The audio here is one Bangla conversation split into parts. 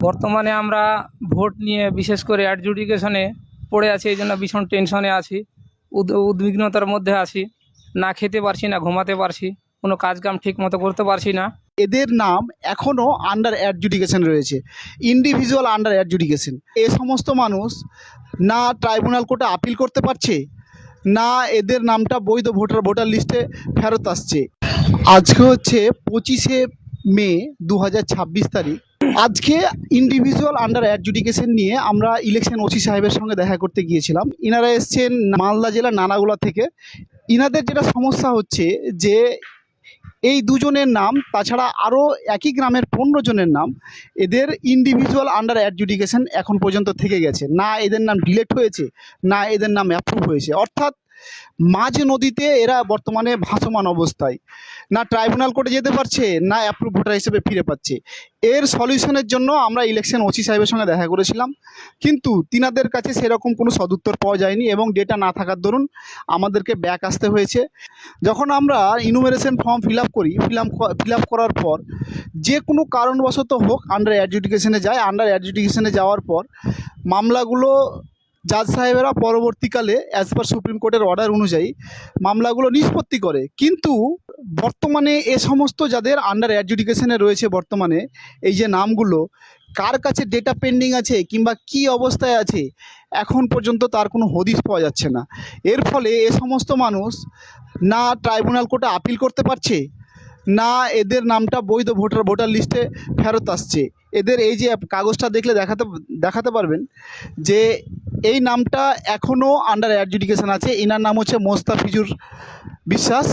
বর্তমানে আমরা ভোট নিয়ে বিশেষ করে অ্যাডজুডিকেশনে পড়ে আছি, এই জন্য ভীষণ টেনশনে আছি, উদ্বিগ্নতার মধ্যে আছি। না খেতে পারছি, না ঘুমাতে পারছি, কোনো কাজকাম ঠিক মতো করতে পারছি না। এদের নাম এখনও আন্ডার অ্যাডজুডিকেশন রয়েছে, ইন্ডিভিজুয়াল আন্ডার অ্যাডজুডিকেশন। এ সমস্ত মানুষ না ট্রাইব্যুনাল কোর্টে আপিল করতে পারছে, না এদের নামটা বৈধ ভোটার লিস্টে ফেরত আসছে। আজকে হচ্ছে 25শে মে 2026 তারিখ। আজকে ইন্ডিভিজুয়াল আন্ডার অ্যাডজুডিকেশন নিয়ে আমরা ইলেকশন ওসি সাহেবের সঙ্গে দেখা করতে গিয়েছিলাম। ইনারা এসছেন মালদা জেলার নানাগুলা থেকে। ইনাদের যেটা সমস্যা হচ্ছে যে এই দুজনের নাম তাছাড়া আরও একই গ্রামের 15 জনের নাম এদের ইন্ডিভিজুয়াল আন্ডার অ্যাডজুডিকেশন এখন পর্যন্ত থেকে গেছে। না এদের নাম ডিলেট হয়েছে, না এদের নাম অ্যাপ্রুভ হয়েছে। অর্থাৎ মাঝ নদীতে এরা বর্তমানে ভাসমান অবস্থায়, না ট্রাইব্যুনাল কোর্টে যেতে পারছে, না অ্যাপ্রুভ ভোটার হিসেবে ফিরে পাচ্ছে। এর সলিউশনের জন্য আমরা ইলেকশন ওসি সাহেবের সঙ্গে দেখা করেছিলাম, কিন্তু তিনাদের কাছে সেরকম কোনো সদুত্তর পাওয়া যায়নি এবং ডেটা না থাকার দরুন আমাদেরকে ব্যাক আসতে হয়েছে। যখন আমরা ইনুমেরেশন ফর্ম ফিল আপ করার পর যে কোনো কারণবশত হোক আন্ডার অ্যাডজুডিকেশনে যায়, আন্ডার অ্যাডজুডিকেশনে যাওয়ার পর মামলাগুলো জাজ সাহেবেরা পরবর্তীকালে অ্যাজ পার সুপ্রিম কোর্টের অর্ডার অনুযায়ী মামলাগুলো নিষ্পত্তি করে। কিন্তু বর্তমানে এ সমস্ত যাদের আন্ডার অ্যাডজুডিকেশনে রয়েছে বর্তমানে এই যে নামগুলো, কার কাছে ডেটা পেন্ডিং আছে কিংবা কি অবস্থায় আছে এখন পর্যন্ত তার কোনো হদিশ পাওয়া যাচ্ছে না। এর ফলে এ সমস্ত মানুষ না ট্রাইব্যুনাল কোর্টে আপিল করতে পারছে, না এদের নামটা বৈধ ভোটার লিস্টে ফেরত আসছে। এদের এই যে কাগজটা দেখলে দেখাতে পারবেন যে এই নামটা এখনও আন্ডার অ্যাডজুডিকেশন আছে। ইনার নাম হচ্ছে মোস্তাফিজুর বিশ্বাস।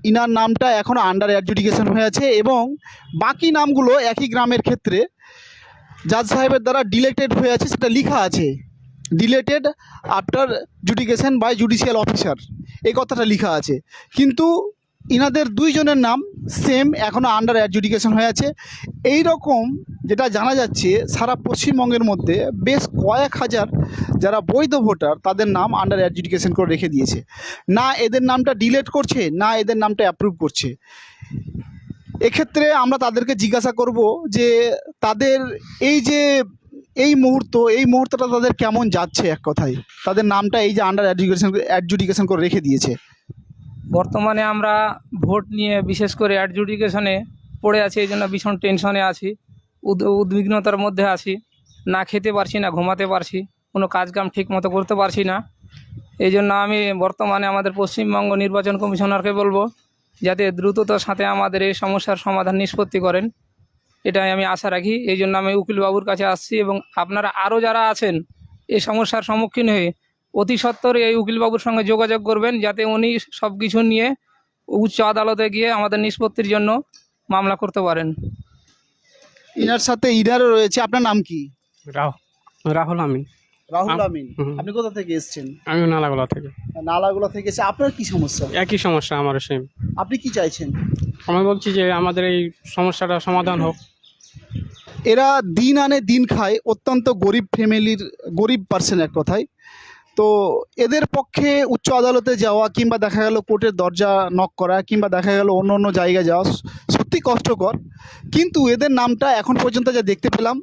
ইনার নামটা এখনও আন্ডার অ্যাডজুডিকেশন হয়ে আছে এবং বাকি নামগুলো একই গ্রামের ক্ষেত্রে জাজ সাহেবের দ্বারা ডিলেটেড হয়ে আছে, সেটা লেখা আছে deleted after adjudication by judicial officer, এই কথাটা লেখা আছে। কিন্তু ইনাদের দুইজনের নাম সেম এখনও আন্ডার অ্যাডজুডিকেশন হয়ে আছে। এই রকম যেটা জানা যাচ্ছে সারা পশ্চিমবঙ্গের মধ্যে বেশ কয়েক হাজার যারা বৈধ ভোটার তাদের নাম আন্ডার অ্যাডজুডিকেশন করে রেখে দিয়েছে। না এদের নামটা ডিলেট করছে, না এদের নামটা অ্যাপ্রুভ করছে। এক্ষেত্রে আমরা তাদেরকে জিজ্ঞাসা করব যে তাদের এই মুহূর্তটা তাদের কেমন যাচ্ছে। এক কথায় তাদের নামটা এই যে আন্ডার অ্যাডজুডিকেশন করে রেখে দিয়েছে। বর্তমানে আমরা ভোট নিয়ে বিশেষ করে অ্যাডজুডিকেশনে পড়ে আছি, এই জন্য ভীষণ টেনশনে আছি, উদ্বিগ্নতার মধ্যে আছি। না খেতে পারছি, না ঘুমাতে পারছি, কোনো কাজকাম ঠিক মতো করতে পারছি না। এই জন্য আমি বর্তমানে আমাদের পশ্চিমবঙ্গ নির্বাচন কমিশনারকে বলবো যাতে দ্রুততার সাথে আমাদের এই সমস্যার সমাধান নিষ্পত্তি করেন, এটাই আমি আশা রাখি। এই জন্য আমি উকিলবাবুর কাছে আসছি এবং আপনারা আরও যারা আছেন এই সমস্যার সম্মুখীন হয়ে অতি সত্বর এই উকিলবাবুর সঙ্গে যোগাযোগ করবেন যাতে উনি সব কিছু নিয়ে উচ্চ আদালতে গিয়ে আমাদের নিষ্পত্তির জন্য মামলা করতে পারেন। ইনার সাথে ইনারও রয়েছে। আপনার নাম কি? রাহুল আমিন। রাহুল আমিন। আপনি কোথা থেকে এসেছেন? আমি নালাগোলা থেকে। নালাগোলা থেকে এসে আপনার কি সমস্যা? একই সমস্যা আমারও সেম। আপনি কি চাইছেন? আমি বলছি যে আমাদের এই সমস্যাটা সমাধান হোক। এরা দিন আনে দিন খায়, অত্যন্ত গরিব ফ্যামিলির গরিব পার্সন এক কথায়। তো এদের পক্ষে উচ্চ আদালতে যাওয়া কিংবা দেখা গেল কোর্টের দরজা নক করা কিংবা দেখা গেল অন্য অন্য জায়গায় যাওয়া সত্যি কষ্টকর। কিন্তু এদের নামটা এখন পর্যন্ত যা দেখতে পেলাম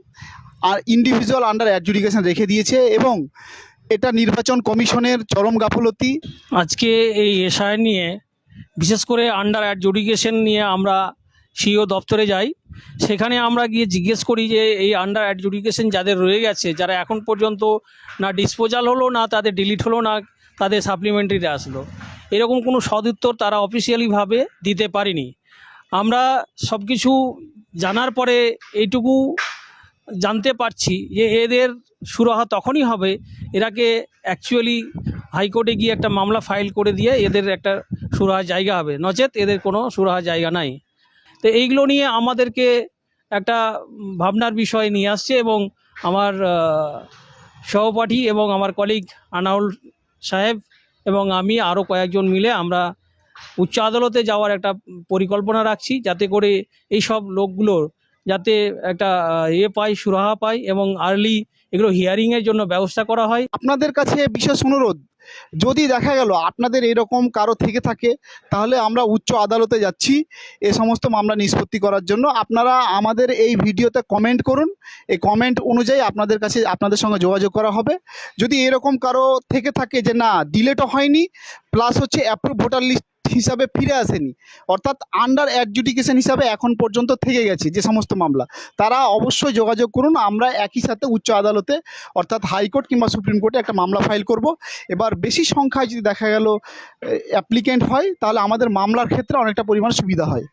আর ইন্ডিভিজুয়াল আন্ডার অ্যাডজুডিকেশন রেখে দিয়েছে এবং এটা নির্বাচন কমিশনের চরম গাফলতি। আজকে এই এসআই নিয়ে বিশেষ করে আন্ডার অ্যাডজুডিকেশন নিয়ে আমরা সিও দপ্তরে যাই। সেখানে আমরা গিয়ে জিজ্ঞেস করি যে এই আন্ডার অ্যাডজুডিকেশন যাদের রয়ে গেছে, যারা এখন পর্যন্ত না ডিসপোজাল হলো, না তাদের ডিলিট হলো, না তাদের সাপ্লিমেন্টারিতে আসলো, এরকম কোনো সদুত্তর তারা অফিসিয়ালিভাবে দিতে পারেনি। আমরা সব কিছু জানার পরে এইটুকু জানতে পারছি যে এদের সুরাহা তখনই হবে এরাকে অ্যাকচুয়ালি হাইকোর্টে গিয়ে একটা মামলা ফাইল করে দিয়ে এদের একটা সুরাহা জায়গা হবে, নচেত এদের কোনো সুরাহা জায়গা নাই। তো এইগুলো নিয়ে আমাদেরকে একটা ভাবনার বিষয় নিয়ে আসছে এবং আমার সহপাঠী এবং আমার কলিগ আনাউল সাহেব এবং আমি আরও কয়েকজন মিলে আমরা উচ্চ আদালতে যাওয়ার একটা পরিকল্পনা রাখছি, যাতে করে এই সব লোকগুলোর যাতে একটা পায়, সুরাহা পায় এবং আর্লি এগুলো হিয়ারিংয়ের জন্য ব্যবস্থা করা হয়। আপনাদের কাছে বিশেষ অনুরোধ যদি দেখা গেল আপনাদের এরকম কারো থেকে থাকে, তাহলে আমরা উচ্চ আদালতে যাচ্ছি এ সমস্ত মামলা নিষ্পত্তি করার জন্য। আপনারা আমাদের এই ভিডিওতে কমেন্ট করুন, এই কমেন্ট অনুযায়ী আপনাদের সঙ্গে যোগাযোগ করা হবে। যদি এরকম কারো থেকে থাকে যে না ডিলেটও হয়নি, প্লাস হচ্ছে অ্যাপ্রুভ ভোটার লিস্ট হিসাবে ফিরে আসেনি, অর্থাৎ আন্ডার অ্যাডজুডিকেশন হিসাবে এখন পর্যন্ত থেকে গেছে যে সমস্ত মামলা, তারা অবশ্যই যোগাযোগ করুন। আমরা একই সাথে উচ্চ আদালতে অর্থাৎ হাইকোর্ট কিংবা সুপ্রিম কোর্টে একটা মামলা ফাইল করব। এবার বেশি সংখ্যায় যদি দেখা গেল অ্যাপ্লিকেন্ট হয়, তাহলে আমাদের মামলার ক্ষেত্রে অনেকটা পরিমাণ সুবিধা হয়।